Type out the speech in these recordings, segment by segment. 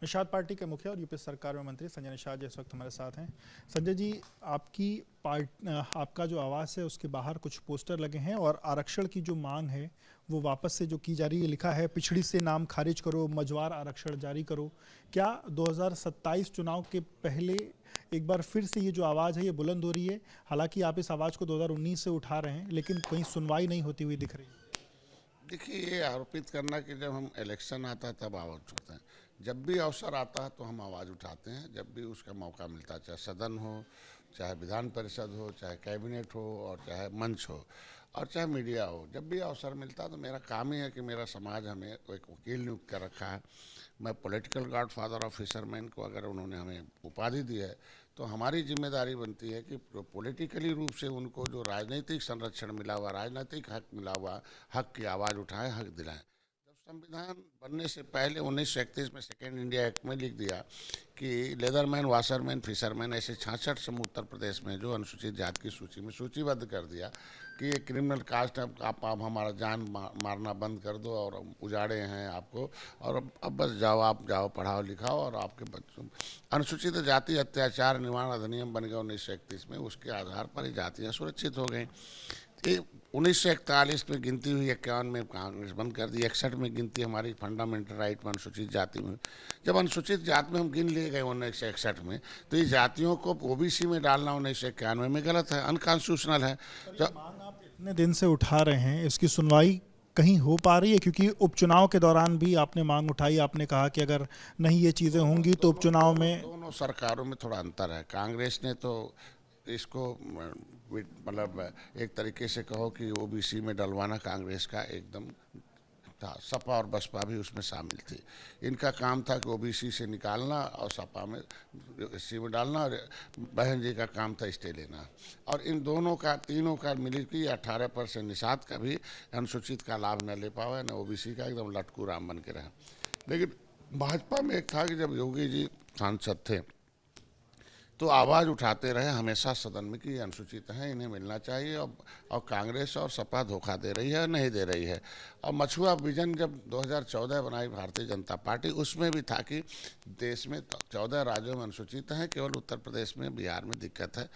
Nishad party के मुखिया और यूपी सरकार में मंत्री संजय निषाद जी इस वक्त हमारे साथ हैं। संजय जी, आपकी आपका जो आवास है उसके बाहर कुछ पोस्टर लगे हैं और आरक्षण की जो मांग है वो वापस से जो की जा रही है, लिखा है पिछड़ी से नाम खारिज करो, मझवार आरक्षण जारी करो। क्या 2027 चुनाव के पहले एक बार फिर से ये जो आवाज़ है ये बुलंद हो रही है? हालांकि आप इस आवाज़ को 2019 से उठा रहे हैं लेकिन कहीं सुनवाई नहीं होती हुई दिख रही है। देखिए, ये आरोपित करना कि जब हम इलेक्शन आता है तब आवाज़ उठाते हैं। जब भी अवसर आता है तो हम आवाज़ उठाते हैं, जब भी उसका मौका मिलता है, चाहे सदन हो, चाहे विधान परिषद हो, चाहे कैबिनेट हो, और चाहे मंच हो, और चाहे मीडिया हो। जब भी अवसर मिलता है तो मेरा काम ही है कि मेरा समाज हमें एक वकील नियुक्त कर रखा है। मैं political God father of fisherman को अगर उन्होंने हमें उपाधि दी है तो हमारी जिम्मेदारी बनती है कि पॉलिटिकली रूप से उनको जो राजनीतिक संरक्षण मिला हुआ, राजनीतिक हक मिला हुआ, हक की आवाज़ उठाएं, हक दिलाएं। जब संविधान बनने से पहले 1931 में सेकेंड इंडिया एक्ट में लिख दिया कि लेदरमैन, वाशरमैन, फिशरमैन, ऐसे 66 समूह उत्तर प्रदेश में जो अनुसूचित जाति की सूची में सूचीबद्ध कर दिया कि ये क्रिमिनल कास्ट है, आप हमारा जान मारना बंद कर दो और उजाड़े हैं आपको, और अब बस जाओ, आप जाओ, पढ़ाओ लिखाओ, और आपके बच्चों। अनुसूचित जाति अत्याचार निवारण अधिनियम बन गया 1931 में, उसके आधार पर ही जातियाँ सुरक्षित हो गई। 1941 में गिनती हुई, 51 में कांग्रेस बंद कर दी, 61 में गिनती हमारी फंडामेंटल राइट में अनुसूचित जाति में। जब अनुसूचित जाति में हम गिन लिए गए 1961 में, तो ये जातियों को ओबीसी में डालना 1991 में गलत है, अनकॉन्स्टिट्यूशनल है। मांग आप इतने दिन से उठा रहे हैं, इसकी सुनवाई कहीं हो पा रही है? क्योंकि उपचुनाव के दौरान भी आपने मांग उठाई, आपने कहा कि अगर नहीं ये चीज़ें होंगी तो उपचुनाव में। दोनों सरकारों में थोड़ा अंतर है। कांग्रेस ने तो इसको मतलब एक तरीके से कहो कि ओबीसी में डलवाना कांग्रेस का एकदम था। सपा और बसपा भी उसमें शामिल थी। इनका काम था कि ओबीसी से निकालना और सपा में एससी में डालना, और बहन जी का काम था स्टे लेना। और इन दोनों का, तीनों का मिली कि 18% निषाद का भी अनुसूचित का लाभ न ले पावे, न ओबीसी का, एकदम लटकू राम बन के रहा। लेकिन भाजपा में एक था कि जब योगी जी सांसद थे तो आवाज़ उठाते रहे हमेशा सदन में कि ये अनुसूचित हैं, इन्हें मिलना चाहिए। और कांग्रेस और सपा धोखा दे रही है, नहीं दे रही है। और मछुआ विजन जब 2014 बनाई भारतीय जनता पार्टी, उसमें भी था कि देश में 14 राज्यों में अनुसूचित हैं, केवल उत्तर प्रदेश में, बिहार में दिक्कत है,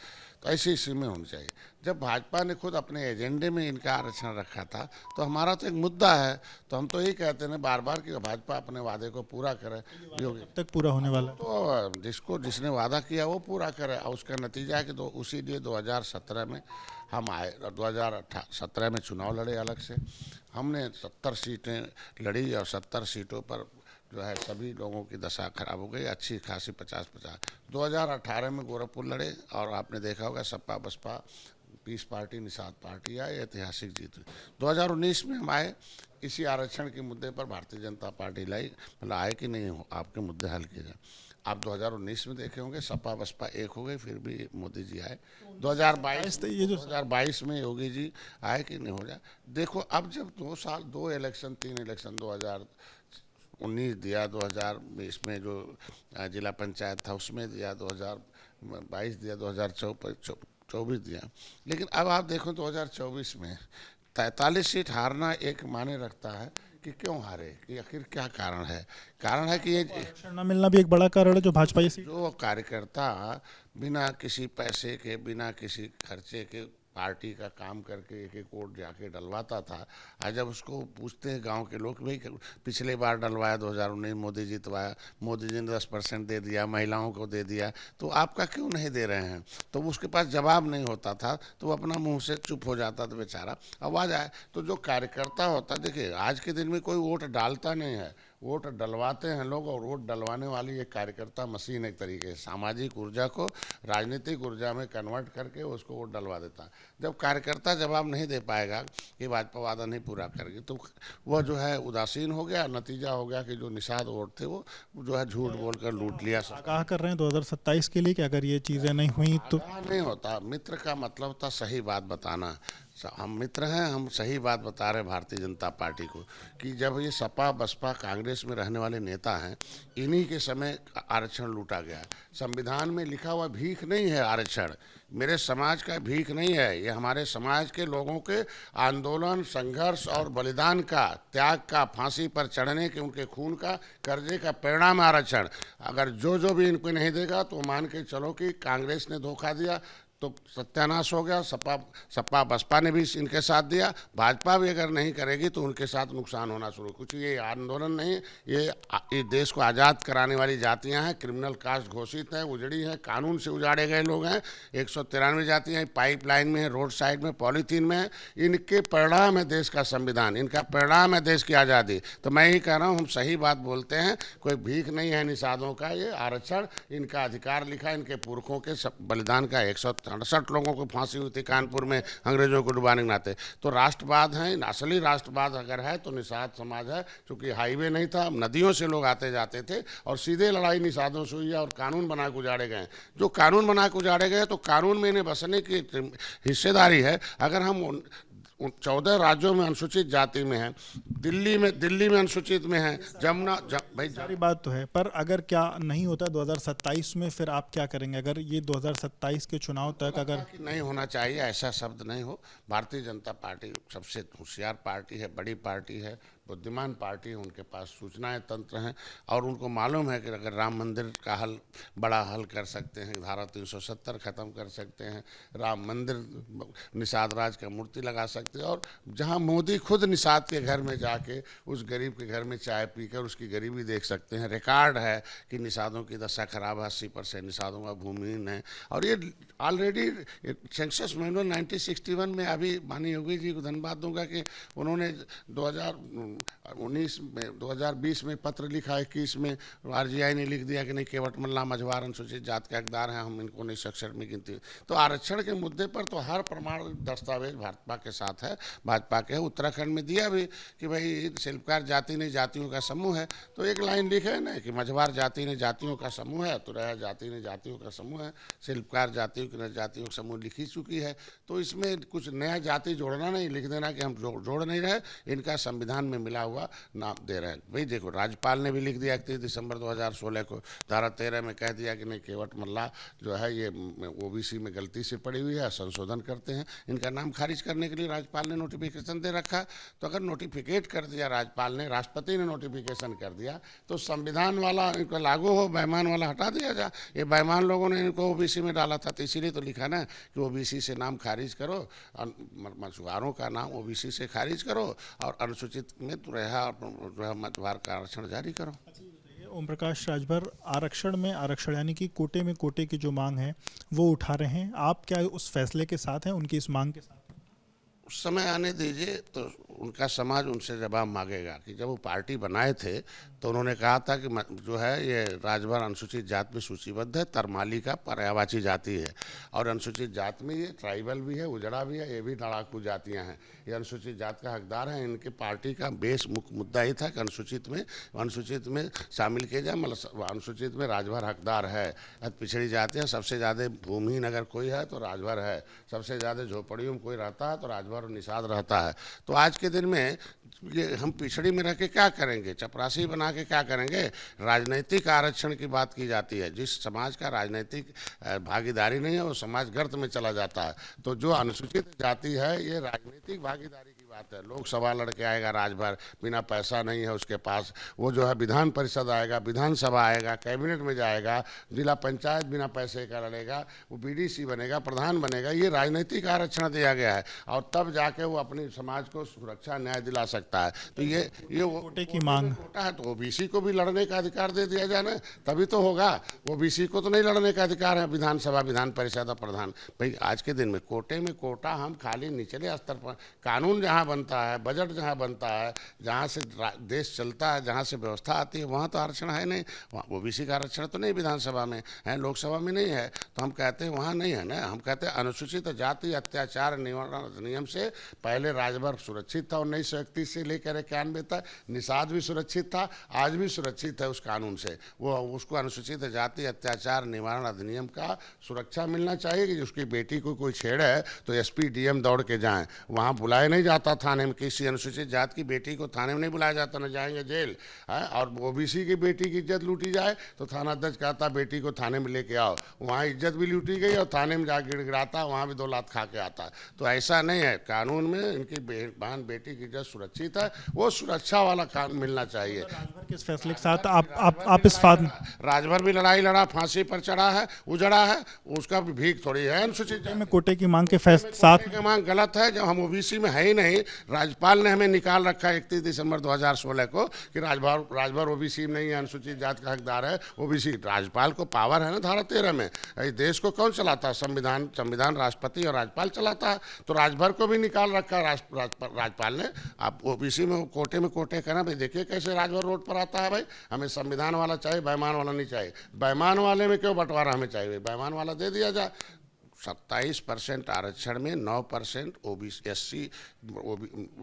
तो ऐसी स्थिति में होनी चाहिए। जब भाजपा ने खुद अपने एजेंडे में इनका आरक्षण रखा था तो हमारा तो एक मुद्दा है, तो हम तो यही कहते हैं बार बार कि भाजपा अपने वादे को पूरा करे। कब तक पूरा होने वाला है? तो जिसने वादा किया वो पूरा करे, और उसका नतीजा है कि उसी लिए 2017 में हम आए, 2017 में चुनाव लड़े अलग से। हमने 70 सीटें लड़ी और 70 सीटों पर जो है सभी लोगों की दशा खराब हो गई, अच्छी खासी 50-50। 2018 में गोरखपुर लड़े और आपने देखा होगा Sapa Baspa peace party, Nishad party आई, ऐतिहासिक जीत हुई। 2019 में हम आए, इसी आरक्षण के मुद्दे पर भारतीय जनता पार्टी लाई, मतलब आए कि नहीं हो आपके मुद्दे हल किए जाए। आप 2019 में देखे होंगे सपा बसपा एक हो गई, फिर भी मोदी जी आए। 2022 में योगी जी आए कि नहीं हो जाए। देखो अब जब 2 साल, 2 इलेक्शन, 3 इलेक्शन, 2019 दिया, 2020 में जो जिला पंचायत था उसमें दिया, 2022 दिया, 2024 दिया। लेकिन अब आप देखो 2024 में 43 सीट हारना एक मायने रखता है कि क्यों हारे, कि आखिर क्या कारण है। कारण है कि ये आरक्षण न मिलना भी एक बड़ा कारण है जो भाजपा ये जो कार्यकर्ता बिना किसी पैसे के, बिना किसी खर्चे के पार्टी का काम करके एक एक वोट जाके डलवाता था। आज जब उसको पूछते हैं गांव के लोग, भाई पिछले बार डलवाया 2019 मोदी जितवाया, मोदी जी ने 10% दे दिया, महिलाओं को दे दिया, तो आपका क्यों नहीं दे रहे हैं? तो उसके पास जवाब नहीं होता था, तो वो अपना मुंह से चुप हो जाता था बेचारा। आवाज़ आए तो जो कार्यकर्ता होता, देखिए आज के दिन में कोई वोट डालता नहीं है, वोट डलवाते हैं लोग। और वोट डलवाने वाली एक कार्यकर्ता मशीन, एक तरीके से सामाजिक ऊर्जा को राजनीतिक ऊर्जा में कन्वर्ट करके उसको वोट डलवा देता है। जब कार्यकर्ता जवाब नहीं दे पाएगा कि भाजपा वादा नहीं पूरा करेगी, तो वह जो है उदासीन हो गया। नतीजा हो गया कि जो निषाद वोट थे वो जो है झूठ बोलकर लूट लिया। आगाह कर रहे हैं 2027 के लिए कि अगर ये चीज़ें नहीं हुई तो नहीं होता। मित्र का मतलब था सही बात बताना। हम मित्र हैं, हम सही बात बता रहे हैं भारतीय जनता पार्टी को कि जब ये सपा बसपा कांग्रेस में रहने वाले नेता हैं, इन्हीं के समय आरक्षण लूटा गया। संविधान में लिखा हुआ भीख नहीं है आरक्षण, मेरे समाज का भीख नहीं है, ये हमारे समाज के लोगों के आंदोलन, संघर्ष और बलिदान का, त्याग का, फांसी पर चढ़ने के उनके खून का, कर्जे का परिणाम आरक्षण। अगर जो भी इनको नहीं देगा तो मान के चलो कि कांग्रेस ने धोखा दिया तो सत्यानाश हो गया। सपा बसपा ने भी इनके साथ दिया, भाजपा भी अगर नहीं करेगी तो उनके साथ नुकसान होना शुरू। कुछ ये आंदोलन नहीं, ये देश को आज़ाद कराने वाली जातियां हैं, क्रिमिनल कास्ट घोषित है, उजड़ी हैं, कानून से उजाड़े गए लोग हैं। 193 जातियां पाइपलाइन में है, रोड साइड में, पॉलीथीन में है। इनके परिणाम है देश का संविधान, इनका परिणाम है देश की आज़ादी। तो मैं ही कह रहा हूँ, हम सही बात बोलते हैं, कोई भीख नहीं है निषादों का, ये आरक्षण इनका अधिकार लिखा, इनके पुरखों के बलिदान का। 168 लोगों को फांसी हुई थी कानपुर में अंग्रेजों को डुबाने के नाते। तो राष्ट्रवाद है, असली राष्ट्रवाद अगर है तो निषाद समाज है। क्योंकि हाईवे नहीं था, नदियों से लोग आते जाते थे और सीधे लड़ाई निषादों से हुई है और कानून बना के उजाड़े गए। जो कानून बना के उजाड़े गए तो कानून में इन्हें बसने की हिस्सेदारी है। अगर हम 14 राज्यों में अनुसूचित जाति में है, दिल्ली में अनुसूचित में है, भाई सारी बात तो है, पर अगर क्या नहीं होता 2027 में, फिर आप क्या करेंगे? अगर ये 2027 के चुनाव तक अगर नहीं होना चाहिए, ऐसा शब्द नहीं हो। भारतीय जनता पार्टी सबसे होशियार पार्टी है, बड़ी पार्टी है, बुद्धिमान पार्टी है, उनके पास सूचनाएं तंत्र हैं और उनको मालूम है कि अगर राम मंदिर का बड़ा हल कर सकते हैं, धारा 370 खत्म कर सकते हैं, राम मंदिर, निषाद राज का मूर्ति लगा सकते हैं। और जहां मोदी खुद निषाद के घर में जाके उस गरीब के घर में चाय पीकर उसकी गरीबी देख सकते हैं। रिकॉर्ड है कि निषादों की दशा खराब है, 80% निषादों का भूमिहीन है। और ये ऑलरेडी सेंसस मैनुअल 1961 में, अभी माननीय योगी जी को धन्यवाद दूंगा कि उन्होंने 2020 में पत्र लिखा, 21 में आरजीआई ने लिख दिया कि नहीं, केवट मल्ला मझवार अनुसूचित जात के हकदार हैं, हम इनको नहीं सक्षम में गिनती। तो आरक्षण के मुद्दे पर तो हर प्रमाण दस्तावेज भाजपा के साथ है, भाजपा के। उत्तराखंड में दिया भी कि भाई शिल्पकार जाति ने जातियों का समूह है, तो एक लाइन लिखे है ना कि मझवार जाति ने जातियों का समूह है, तो रहा जाति ने जातियों का समूह है, शिल्पकार जातियों की जातियों का समूह लिखी चुकी है। तो इसमें कुछ नया जाति जोड़ना नहीं, लिख देना कि हम जोड़ नहीं रहे, इनका संविधान में मिला हुआ नाम दे रहे हैं। भाई देखो, राज्यपाल ने भी लिख दिया 31 दिसंबर 2016 को, धारा 13 में कह दिया कि नहीं, केवट मल्ला जो है ये ओबीसी में गलती से पड़ी हुई है, संशोधन करते हैं। इनका नाम खारिज करने के लिए राज्यपाल ने नोटिफिकेशन दे रखा। तो अगर नोटिफिकेट कर दिया राज्यपाल ने, राष्ट्रपति ने नोटिफिकेशन कर दिया, तो संविधान वाला इनको लागू हो, बेईमान वाला हटा दिया जाए। ये बेईमान लोगों ने इनको ओबीसी में डाला था, तो इसीलिए तो लिखा ना कि ओबीसी से नाम खारिज करो, मछुआरों का नाम ओबीसी से खारिज करो और अनुसूचित में तो रहा मझवार का आरक्षण जारी करो। ओम प्रकाश राजभर, आरक्षण में आरक्षण यानी कि कोटे में कोटे की जो मांग है वो उठा रहे हैं, आप क्या उस फैसले के साथ हैं, उनकी इस मांग के साथ? उस समय आने दीजिए, तो उनका समाज उनसे जवाब मांगेगा। कि जब वो पार्टी बनाए थे तो उन्होंने कहा था कि जो है ये राजभर अनुसूचित जात में सूचीबद्ध है, तरमाली का पर्यायवाची जाति है। और अनुसूचित जात में ये ट्राइबल भी है, उजड़ा भी है, ये भी लड़ाकू जातियां हैं। ये अनुसूचित जात का हकदार है। इनके पार्टी का बेस मुख्य मुद्दा ही था कि अनुसूचित में शामिल किया जाए, मतलब अनुसूचित में राजभर हकदार है। पिछड़ी जातियाँ सबसे ज़्यादा भूमिहीन अगर कोई है तो राजभर है, सबसे ज़्यादा झोपड़ियों में कोई रहता है तो राजभर और निषाद रहता है। तो आज के दिन में ये हम पिछड़ी में रह के क्या करेंगे, चपरासी बना के क्या करेंगे? राजनीतिक आरक्षण की बात की जाती है। जिस समाज का राजनीतिक भागीदारी नहीं है वो समाज गर्त में चला जाता है। तो जो अनुसूचित जाति है ये राजनीतिक भागीदारी की बात है। लोकसभा लड़के आएगा राजभर, बिना पैसा नहीं है उसके पास, वो जो है विधान परिषद आएगा, विधानसभा आएगा, कैबिनेट में जाएगा, जिला पंचायत बिना पैसे का लड़ेगा, वो बीडीसी बनेगा, प्रधान बनेगा। ये राजनीतिक आरक्षण दिया गया है और तब जाके वो अपने समाज को सुरक्षा न्याय दिला सकता है। तो ये कोटे की मांग कोटा है तो ओबीसी को भी लड़ने का अधिकार दे दिया जाए ना, तभी तो होगा। ओबीसी को तो नहीं लड़ने का अधिकार है विधानसभा, विधान परिषद और प्रधान। भाई आज के दिन में कोटे में कोटा हम खाली निचले स्तर पर, कानून जहाँ बनता है, बजट जहाँ बनता है, जहाँ से देश चलता है, जहाँ से व्यवस्था आती है, वहाँ तो आरक्षण है नहीं। वहाँ ओबीसी का आरक्षण तो नहीं विधानसभा में है, लोकसभा में नहीं है, तो हम कहते हैं वहाँ नहीं है ना। हम कहते हैं अनुसूचित जाति अत्याचार निवारण अधिनियम से पहले राजभर सुरक्षित था 1931 से लेकर 91 तक, निषाद भी सुरक्षित था, आज भी सुरक्षित है उस कानून से। वो उसको अनुसूचित जाति अत्याचार निवारण अधिनियम का सुरक्षा मिलना चाहिए कि उसकी बेटी को कोई छेड़े है तो एसपी डीएम दौड़ के जाएं। वहाँ बुलाया नहीं जाता थाने में, किसी अनुसूचित जाति की बेटी को थाने में नहीं बुलाया जाता, न जाएंगे जेल है। और ओबीसी की बेटी की इज्जत लूटी जाए तो थाना अध्यक्ष कहता बेटी को थाने में लेके आओ, वहाँ इज्जत भी लूटी गई और थाने में जा गिड़गिड़ाता, वहाँ भी 2 लात खा के आता। तो ऐसा नहीं है, कानून में इनकी बहन बेटी की इज्जत सुरक्षित है, वो सुरक्षा वाला कानून मिलना चाहिए। राजभर के इस फैसले के साथ आप इस राजभर भी लड़ाई लड़ा, फांसी पर चढ़ा है, उजड़ा है, उसका भी भीख थोड़ी है अनुसूचित में कोटे की मांग के साथ की मांग गलत है। जब हम ओबीसी में है ही नहीं, राज्यपाल ने हमें निकाल रखा है 31 दिसंबर 2016 को कि राजभर ओबीसी में नहीं है, अनुसूचित जाति का हकदार है ओबीसी। राज्यपाल को पावर है ना धारा 13 में। इस देश को कौन चलाता है? संविधान राष्ट्रपति और राज्यपाल चलाता है। तो राजभर को भी निकाल रखा है राज्यपाल ने। आप ओबीसी में कोटे करना भाई, देखिए कैसे राजभर रोड पर आता है भाई। हमें संविधान वाला चाहिए, बेईमान वाला नहीं चाहिए। बेईमान वाले में क्यों बंटवारा हमें चाहिए? बेईमान वाला दे दिया जाए। 27% आरक्षण में 9% ओबीसी एससी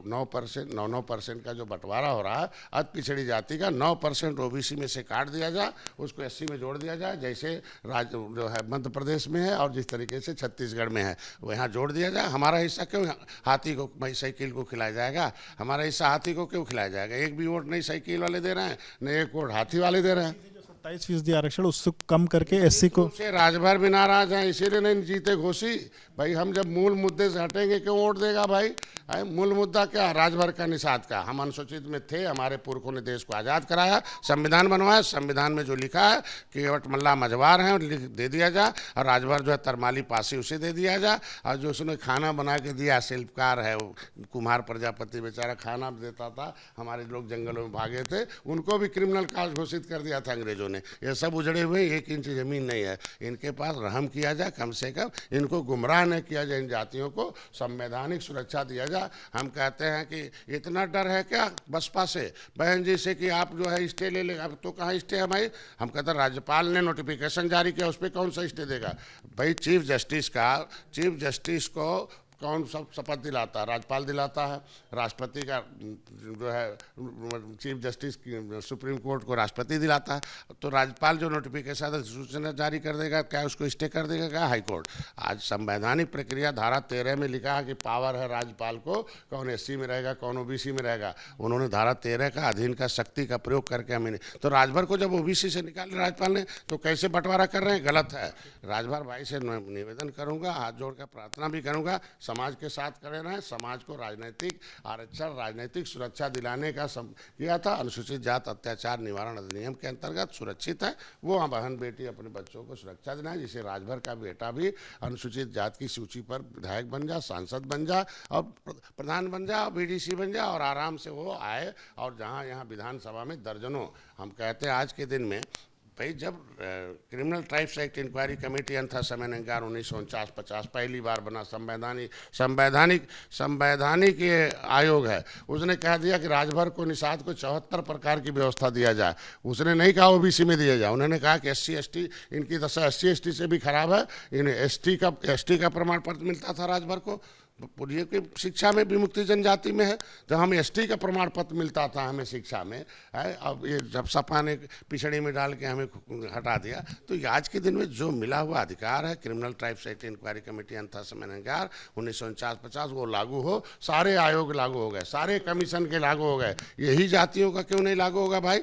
9% का जो बंटवारा हो रहा है अति पिछड़ी जाति का, 9% ओबीसी में से काट दिया जाए, उसको एससी में जोड़ दिया जाए, जैसे जो है मध्य प्रदेश में है और जिस तरीके से छत्तीसगढ़ में है वो यहाँ जोड़ दिया जाए। हमारा हिस्सा क्यों हाथी को भाई साइकिल को खिलाया जाएगा? हमारा हिस्सा हाथी को क्यों खिलाया जाएगा? एक भी वोट नहीं साइकिल वाले दे रहे हैं, न एक वोट हाथी वाले दे रहे हैं। 27% आरक्षण उससे कम करके एससी को से राजभर भी नाराज हैं, इसीलिए नहीं जीते घोषी। भाई हम जब मूल मुद्दे से हटेंगे क्यों वोट देगा भाई? मूल मुद्दा क्या? राजभर का निषाद का। हम अनुसूचित में थे, हमारे पुरखों ने देश को आज़ाद कराया, संविधान बनवाया, संविधान में जो लिखा है कि केवट मल्ला मझवार हैं दे दिया जाए, और राजभर जो है तरमाली पासी उसे दे दिया जाए। और जो उसने खाना बना के दिया, शिल्पकार है वो कुमार प्रजापति, बेचारा खाना देता था, हमारे लोग जंगलों में भागे थे, उनको भी क्रिमिनल काज घोषित कर दिया था अंग्रेजों ने। ये सब उजड़े हुए, 1 इंच जमीन नहीं है। इनके पास रहम किया जाए, कम से कम इनको गुमराह न किया जाए, इन जातियों को संवैधानिक सुरक्षा दिया जाए। हम कहते हैं कि इतना डर है क्या बसपा से, बहन जी से, कि आप जो है स्टे ले लेगा? अब तो कहाँ स्टे है भाई? हम कहते हैं राज्यपाल ने नोटिफिकेशन जारी किया, उस पर कौन सा स्टे देगा भाई? चीफ जस्टिस को कौन सब शपथ दिलाता है? राज्यपाल दिलाता है। राष्ट्रपति का जो है चीफ जस्टिस सुप्रीम कोर्ट को राष्ट्रपति दिलाता है। तो राज्यपाल जो नोटिफिकेशन सूचना जारी कर देगा, क्या उसको स्टे कर देगा क्या हाई कोर्ट? आज संवैधानिक प्रक्रिया धारा 13 में लिखा है कि पावर है राज्यपाल को, कौन एससी में रहेगा, कौन ओबीसी में रहेगा। उन्होंने धारा 13 का अधीन का शक्ति का प्रयोग करके हमें, तो राजभर को जब ओबीसी से निकाले राज्यपाल ने, तो कैसे बंटवारा कर रहे हैं? गलत है। राजभर भाई से निवेदन करूंगा, हाथ जोड़कर प्रार्थना भी करूंगा, समाज के साथ खड़े रहें। समाज को राजनीतिक आरक्षण, राजनीतिक सुरक्षा दिलाने का किया था। अनुसूचित जाति अत्याचार निवारण अधिनियम के अंतर्गत सुरक्षित है, वो बहन बेटी अपने बच्चों को सुरक्षा दिलाएं, जिसे राजभर का बेटा भी अनुसूचित जाति की सूची पर विधायक बन जा, सांसद बन जा, और प्रधान बन जा, बीडीसी बन जा, और आराम से वो आए। और जहाँ यहाँ विधानसभा में दर्जनों, हम कहते हैं आज के दिन में भाई, जब criminal tribes act inquiry committee अंथा समय 1949-50 पहली बार बना, संवैधानिक ये आयोग है, उसने कह दिया कि राजभर को निषाद को 74 प्रकार की व्यवस्था दिया जाए। उसने नहीं कहा ओबीसी में दिया जाए, उन्होंने कहा कि SC ST इनकी दशा SC ST से भी खराब है। इन्हें ST का प्रमाण पत्र मिलता था राजभर को। ये कि शिक्षा में विमुक्ति जनजाति में है, तो हमें ST का प्रमाण पत्र मिलता था हमें शिक्षा में है। अब ये जब सपा ने पिछड़ी में डाल के हमें हटा दिया, तो आज के दिन में जो मिला हुआ अधिकार है, criminal tribes act inquiry committee अंथा समय 1949-50 वो लागू हो, सारे आयोग लागू हो गए, सारे कमीशन के लागू हो गए। यही जातियों का क्यों नहीं लागू होगा भाई?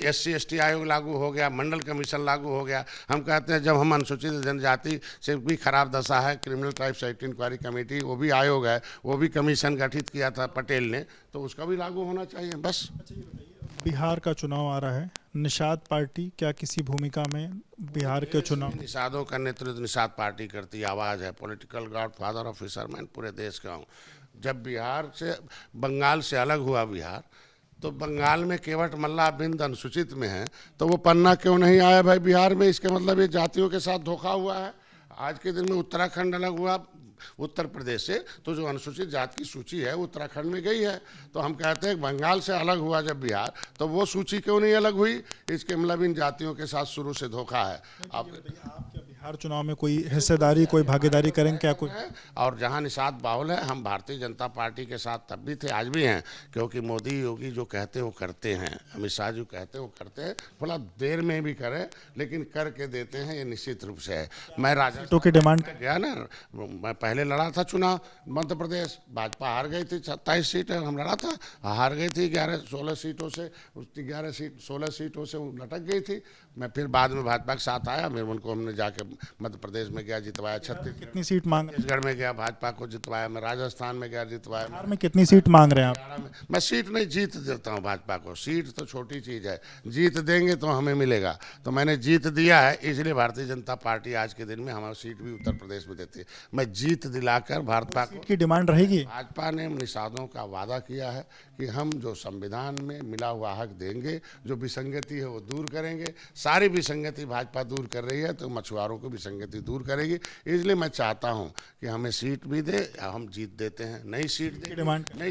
SC ST आयोग लागू हो गया, मंडल कमीशन लागू हो गया। हम कहते हैं जब हम अनुसूचित जनजाति से भी खराब दशा है, criminal tribes act inquiry committee वो भी आयोग है, वो भी कमीशन गठित किया था पटेल ने, तो उसका भी लागू होना चाहिए बस। बिहार का चुनाव आ रहा है, निषाद पार्टी क्या किसी भूमिका में बिहार के चुनाव? निषादों का नेतृत्व निषाद पार्टी करती, आवाज़ है, पॉलिटिकल गॉडफादर ऑफ फिशरमैन पूरे देश का हूँ। जब बिहार से, बंगाल से अलग हुआ बिहार, तो बंगाल में केवट मल्ला बिंद अनुसूचित में है, तो वो पन्ना क्यों नहीं आया भाई बिहार में? इसका मतलब ये जातियों के साथ धोखा हुआ है। आज के दिन में उत्तराखंड अलग हुआ उत्तर प्रदेश से, तो जो अनुसूचित जाति की सूची है उत्तराखंड में गई है। तो हम कहते हैं बंगाल से अलग हुआ जब बिहार, तो वो सूची क्यों नहीं अलग हुई? इसके मतलब इन जातियों के साथ शुरू से धोखा है। आप क्या बिहार चुनाव में कोई हिस्सेदारी, कोई भागीदारी करेंगे क्या? कोई और जहां निषाद बाहुल है, हम भारतीय जनता पार्टी के साथ तब भी थे, आज भी हैं, क्योंकि मोदी योगी जो कहते वो करते हैं, अमित शाह जो कहते वो करते हैं, थोड़ा देर में भी करें लेकिन करके देते हैं, ये निश्चित रूप से है। मैं राजस्थान की डिमांड गया ना, मैं पहले लड़ा था चुनाव मध्य प्रदेश, भाजपा हार गई थी, 27 सीटें हम लड़ा था, हार गई थी 11-16 सीटों से, 16 सीटों से लटक गई थी। मैं फिर बाद में भाजपा के साथ आया, फिर उनको हमने जाके मध्य प्रदेश में गया जितवाया, कितनी सीट मांग रहे हैं? छत्तीसगढ़ में गया भाजपा को जितवाया, मैं राजस्थान में गया जितवाया। बिहार में कितनी सीट मांग रहे हैं आप? मैं सीट नहीं, जीत देता हूँ भाजपा को, सीट तो छोटी चीज है, जीत देंगे तो हमें मिलेगा। तो मैंने जीत दिया है, इसलिए भारतीय जनता पार्टी आज के दिन में हमारी सीट भी उत्तर प्रदेश में देती है। मैं जीत दिलाकर भाजपा को, की डिमांड रहेगी। भाजपा ने निषादों का वादा किया है कि हम जो संविधान में मिला हुआ हक देंगे, जो विसंगति है वो दूर करेंगे। सारी विसंगति भाजपा दूर कर रही है, तो मछुआरों को विसंगति दूर करेगी। इसलिए मैं चाहता हूं कि हमें सीट भी दे, हम जीत देते हैं। नई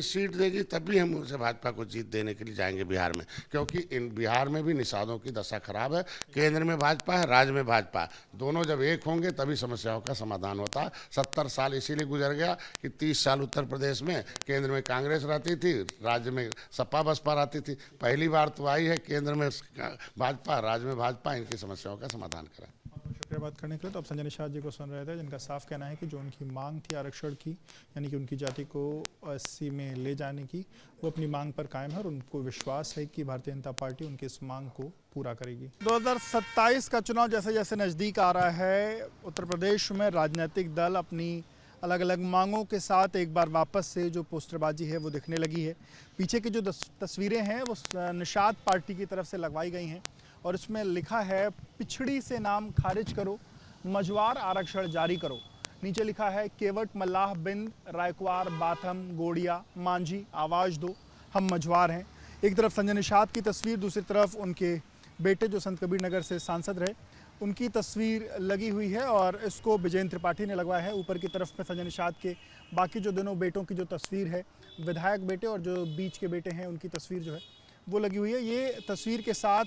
सीट देगी तब भी हम उसे भाजपा को जीत देने के लिए जाएंगे बिहार में, क्योंकि इन बिहार में भी निषादों की दशा खराब है। केंद्र में भाजपा है, राज्य में भाजपा है, दोनों जब एक होंगे तभी समस्याओं का समाधान होता है। 70 साल इसीलिए गुजर गया कि 30 साल उत्तर प्रदेश में केंद्र में कांग्रेस रहती थी, राज्य में सपा बसपा रहती थी। पहली बार तो आई है केंद्र में भाजपा, राज्य में भाजपा, इनकी समस्याओं का समाधान करें। शुक्रिया बात करने के लिए। तो अब संजय निषाद जी को सुन रहे थे, जिनका साफ कहना है कि जो उनकी मांग थी आरक्षण की, यानी कि उनकी जाति को एससी में ले जाने की, वो अपनी मांग पर कायम है और उनको विश्वास है कि भारतीय जनता पार्टी उनकी इस मांग को पूरा करेगी। 2027 का चुनाव जैसे जैसे नज़दीक आ रहा है, उत्तर प्रदेश में राजनीतिक दल अपनी अलग अलग मांगों के साथ एक बार वापस से जो पोस्टरबाजी है वो दिखने लगी है। पीछे की जो तस्वीरें हैं वो निषाद पार्टी की तरफ से लगवाई गई हैं और इसमें लिखा है पिछड़ी से नाम खारिज करो, मझवार आरक्षण जारी करो। नीचे लिखा है केवट मल्लाह बिंद रायकवार बाथम गोड़िया मांझी आवाज़ दो, हम मझवार हैं। एक तरफ संजय निषाद की तस्वीर, दूसरी तरफ उनके बेटे जो संत कबीर नगर से सांसद रहे उनकी तस्वीर लगी हुई है और इसको विजेंद्र त्रिपाठी ने लगवाया है। ऊपर की तरफ में संजय निषाद के बाकी जो दोनों बेटों की जो तस्वीर है, विधायक बेटे और जो बीच के बेटे हैं उनकी तस्वीर जो है वो लगी हुई है। ये तस्वीर के साथ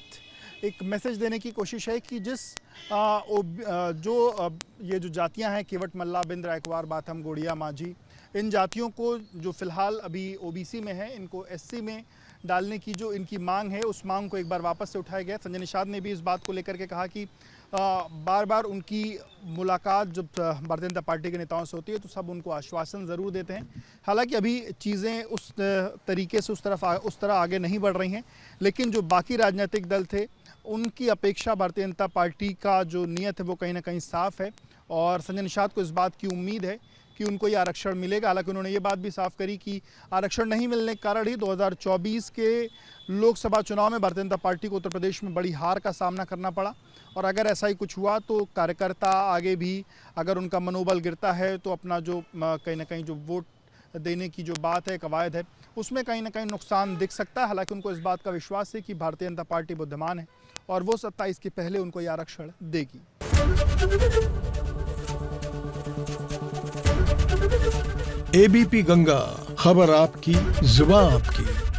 एक मैसेज देने की कोशिश है कि ये जो जातियां हैं केवट मल्ला बिंद रायकवार बाथम गोड़िया मांझी, इन जातियों को जो फिलहाल अभी ओबीसी में है, इनको एससी में डालने की जो इनकी मांग है, उस मांग को एक बार वापस से उठाया गया। संजय निषाद ने भी इस बात को लेकर के कहा कि बार बार उनकी मुलाकात जब भारतीय जनता पार्टी के नेताओं से होती है तो सब उनको आश्वासन ज़रूर देते हैं। हालांकि अभी चीज़ें उस तरीके से उस तरह आगे नहीं बढ़ रही हैं, लेकिन जो बाकी राजनीतिक दल थे उनकी अपेक्षा भारतीय जनता पार्टी का जो नियत है वो कहीं ना कहीं साफ है और संजय निषाद को इस बात की उम्मीद है कि उनको ये आरक्षण मिलेगा। हालांकि उन्होंने ये बात भी साफ करी कि आरक्षण नहीं मिलने के कारण ही 2024 के लोकसभा चुनाव में भारतीय जनता पार्टी को उत्तर प्रदेश में बड़ी हार का सामना करना पड़ा और अगर ऐसा ही कुछ हुआ तो कार्यकर्ता आगे भी अगर उनका मनोबल गिरता है तो अपना जो कहीं ना कहीं जो वोट देने की जो बात है, कवायद है, उसमें कहीं ना कहीं नुकसान दिख सकता है। हालांकि उनको इस बात का विश्वास है कि भारतीय जनता पार्टी बुद्धिमान है और वो 27 के पहले उनको ये आरक्षण देगी। एबीपी गंगा, खबर आपकी, जुबान आपकी।